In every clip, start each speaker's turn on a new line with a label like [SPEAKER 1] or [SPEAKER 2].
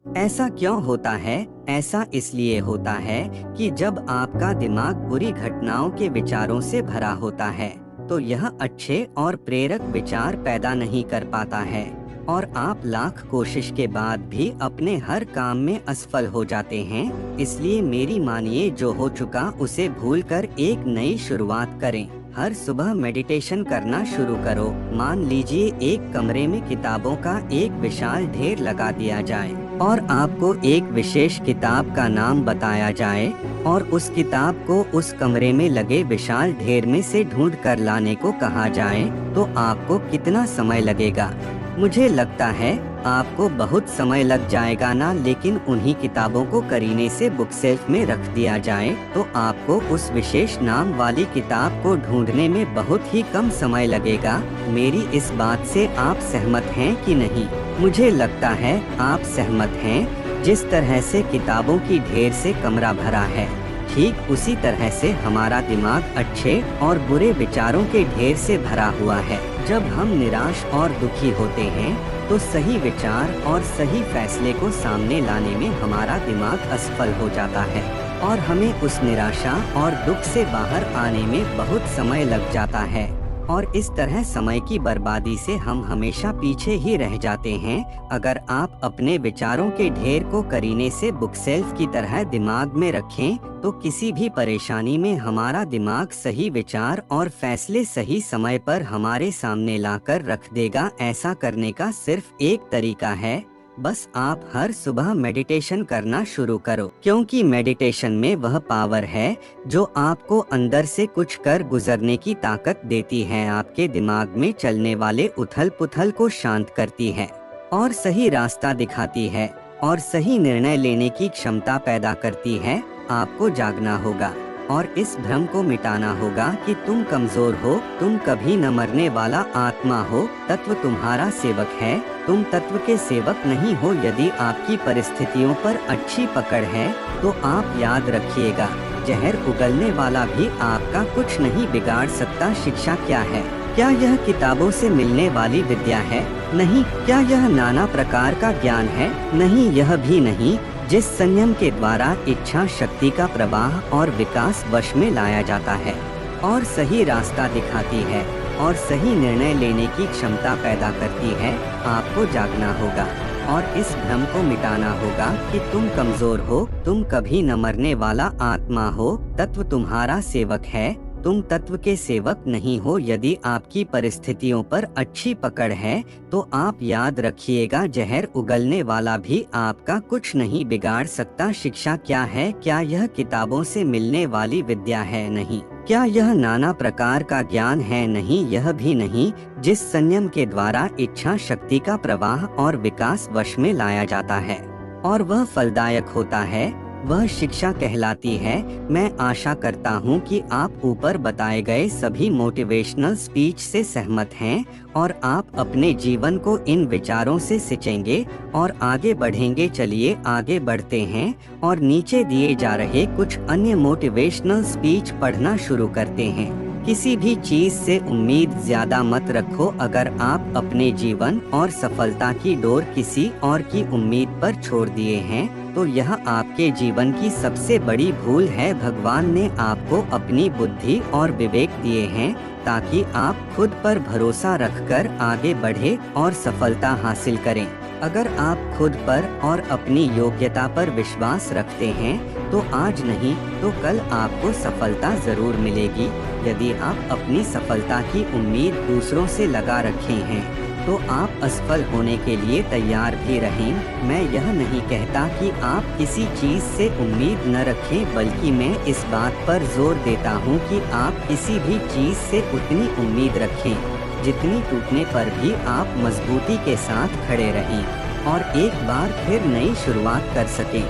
[SPEAKER 1] ऐसा क्यों होता है? ऐसा इसलिए होता है कि जब आपका दिमाग बुरी घटनाओं के विचारों से भरा होता है, तो यह अच्छे और प्रेरक विचार पैदा नहीं कर पाता है और आप लाख कोशिश के बाद भी अपने हर काम में असफल हो जाते हैं। इसलिए मेरी मानिए, जो हो चुका उसे भूलकर एक नई शुरुआत करें। हर सुबह मेडिटेशन करना शुरू करो। मान लीजिए एक कमरे में किताबों का एक विशाल ढेर लगा दिया जाए और आपको एक विशेष किताब का नाम बताया जाए और उस किताब को उस कमरे में लगे विशाल ढेर में से ढूंढ कर लाने को कहा जाए, तो आपको कितना समय लगेगा? मुझे लगता है आपको बहुत समय लग जाएगा ना, लेकिन उन्हीं किताबों को करीने से बुक सेल्फ में रख दिया जाए तो आपको उस विशेष नाम वाली किताब को ढूंढने में बहुत ही कम समय लगेगा। मेरी इस बात से आप सहमत हैं कि नहीं? मुझे लगता है आप सहमत हैं। जिस तरह से किताबों की ढेर से कमरा भरा है, ठीक उसी तरह से हमारा दिमाग अच्छे और बुरे विचारों के ढेर से भरा हुआ है। जब हम निराश और दुखी होते हैं तो सही विचार और सही फैसले को सामने लाने में हमारा दिमाग असफल हो जाता है और हमें उस निराशा और दुख से बाहर आने में बहुत समय लग जाता है और इस तरह समय की बर्बादी से हम हमेशा पीछे ही रह जाते हैं। अगर आप अपने विचारों के ढेर को करीने से बुक सेल्फ की तरह दिमाग में रखें, तो किसी भी परेशानी में हमारा दिमाग सही विचार और फैसले सही समय पर हमारे सामने लाकर रख देगा। ऐसा करने का सिर्फ एक तरीका है, बस आप हर सुबह मेडिटेशन करना शुरू करो, क्योंकि मेडिटेशन में वह पावर है जो आपको अंदर से कुछ कर गुजरने की ताकत देती है, आपके दिमाग में चलने वाले उथल पुथल को शांत करती है और सही रास्ता दिखाती है और सही निर्णय लेने की क्षमता पैदा करती है। आपको जागना होगा और इस भ्रम को मिटाना होगा कि तुम कमजोर हो, तुम कभी न मरने वाला आत्मा हो, तत्व तुम्हारा सेवक है, तुम तत्व के सेवक नहीं हो। यदि आपकी परिस्थितियों पर अच्छी पकड़ है तो आप याद रखिएगा, जहर उगलने वाला भी आपका कुछ नहीं बिगाड़ सकता। शिक्षा क्या है? क्या यह किताबों से मिलने वाली विद्या है? नहीं। क्या यह नाना प्रकार का ज्ञान है? नहीं, यह भी नहीं। जिस संयम के द्वारा इच्छा शक्ति का प्रवाह और विकास वश में लाया जाता है और सही रास्ता दिखाती है और सही निर्णय लेने की क्षमता पैदा करती है। आपको जागना होगा और इस भ्रम को मिटाना होगा कि तुम कमजोर हो, तुम कभी न मरने वाला आत्मा हो, तत्व तुम्हारा सेवक है, तुम तत्व के सेवक नहीं हो। यदि आपकी परिस्थितियों पर अच्छी पकड़ है तो आप याद रखिएगा, जहर उगलने वाला भी आपका कुछ नहीं बिगाड़ सकता। शिक्षा क्या है? क्या यह किताबों से मिलने वाली विद्या है? नहीं। क्या यह नाना प्रकार का ज्ञान है? नहीं, यह भी नहीं। जिस संयम के द्वारा इच्छा शक्ति का प्रवाह और विकास वश में लाया जाता है और वह फलदायक होता है, वह शिक्षा कहलाती है। मैं आशा करता हूँ कि आप ऊपर बताए गए सभी मोटिवेशनल स्पीच से सहमत हैं और आप अपने जीवन को इन विचारों से सिंचेंगे और आगे बढ़ेंगे। चलिए आगे बढ़ते हैं और नीचे दिए जा रहे कुछ अन्य मोटिवेशनल स्पीच पढ़ना शुरू करते हैं। किसी भी चीज से उम्मीद ज्यादा मत रखो। अगर आप अपने जीवन और सफलता की डोर किसी और की उम्मीद पर छोड़ दिए हैं तो यह आपके जीवन की सबसे बड़ी भूल है। भगवान ने आपको अपनी बुद्धि और विवेक दिए हैं ताकि आप खुद पर भरोसा रखकर आगे बढ़े और सफलता हासिल करें। अगर आप खुद पर और अपनी योग्यता पर विश्वास रखते हैं तो आज नहीं तो कल आपको सफलता जरूर मिलेगी। यदि आप अपनी सफलता की उम्मीद दूसरों से लगा रखे हैं तो आप असफल होने के लिए तैयार भी रहें। मैं यह नहीं कहता कि आप किसी चीज से उम्मीद न रखें, बल्कि मैं इस बात पर जोर देता हूँ कि आप किसी भी चीज से उतनी उम्मीद रखें जितनी टूटने पर भी आप मजबूती के साथ खड़े रहें और एक बार फिर नई शुरुआत कर सकें।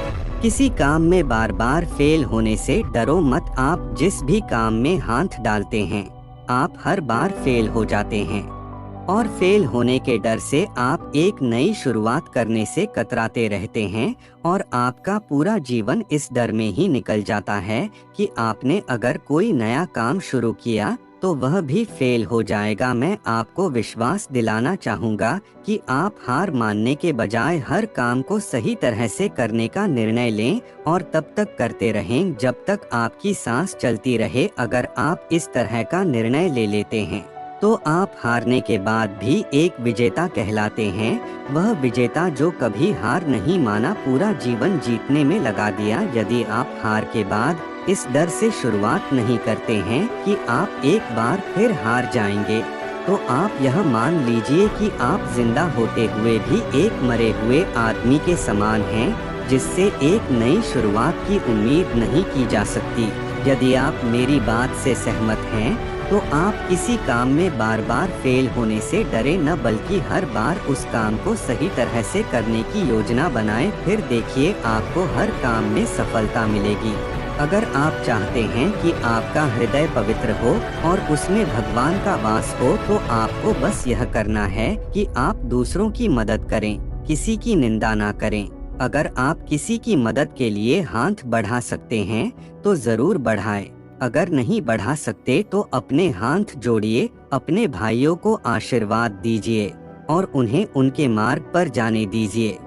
[SPEAKER 1] किसी काम में बार बार फेल होने से डरो मत। आप जिस भी काम में हाथ डालते हैं आप हर बार फेल हो जाते हैं और फेल होने के डर से आप एक नई शुरुआत करने से कतराते रहते हैं और आपका पूरा जीवन इस डर में ही निकल जाता है कि आपने अगर कोई नया काम शुरू किया तो वह भी फेल हो जाएगा। मैं आपको विश्वास दिलाना चाहूँगा कि आप हार मानने के बजाय हर काम को सही तरह से करने का निर्णय लें और तब तक करते रहें जब तक आपकी सांस चलती रहे। अगर आप इस तरह का निर्णय ले लेते हैं तो आप हारने के बाद भी एक विजेता कहलाते हैं। वह विजेता जो कभी हार नहीं माना, पूरा जीवन जीतने में लगा दिया। यदि आप हार के बाद इस डर से शुरुआत नहीं करते हैं कि आप एक बार फिर हार जाएंगे, तो आप यह मान लीजिए कि आप जिंदा होते हुए भी एक मरे हुए आदमी के समान हैं, जिससे एक नई शुरुआत की उम्मीद नहीं की जा सकती। यदि आप मेरी बात से सहमत हैं, तो आप किसी काम में बार बार फेल होने से डरे न, बल्कि हर बार उस काम को सही तरह से करने की योजना बनाएं। फिर देखिए आपको हर काम में सफलता मिलेगी। अगर आप चाहते हैं कि आपका हृदय पवित्र हो और उसमें भगवान का वास हो, तो आपको बस यह करना है कि आप दूसरों की मदद करें, किसी की निंदा ना करें। अगर आप किसी की मदद के लिए हाथ बढ़ा सकते हैं तो जरूर बढ़ाएं। अगर नहीं बढ़ा सकते तो अपने हाथ जोड़िए, अपने भाइयों को आशीर्वाद दीजिए और उन्हें उनके मार्ग पर जाने दीजिए।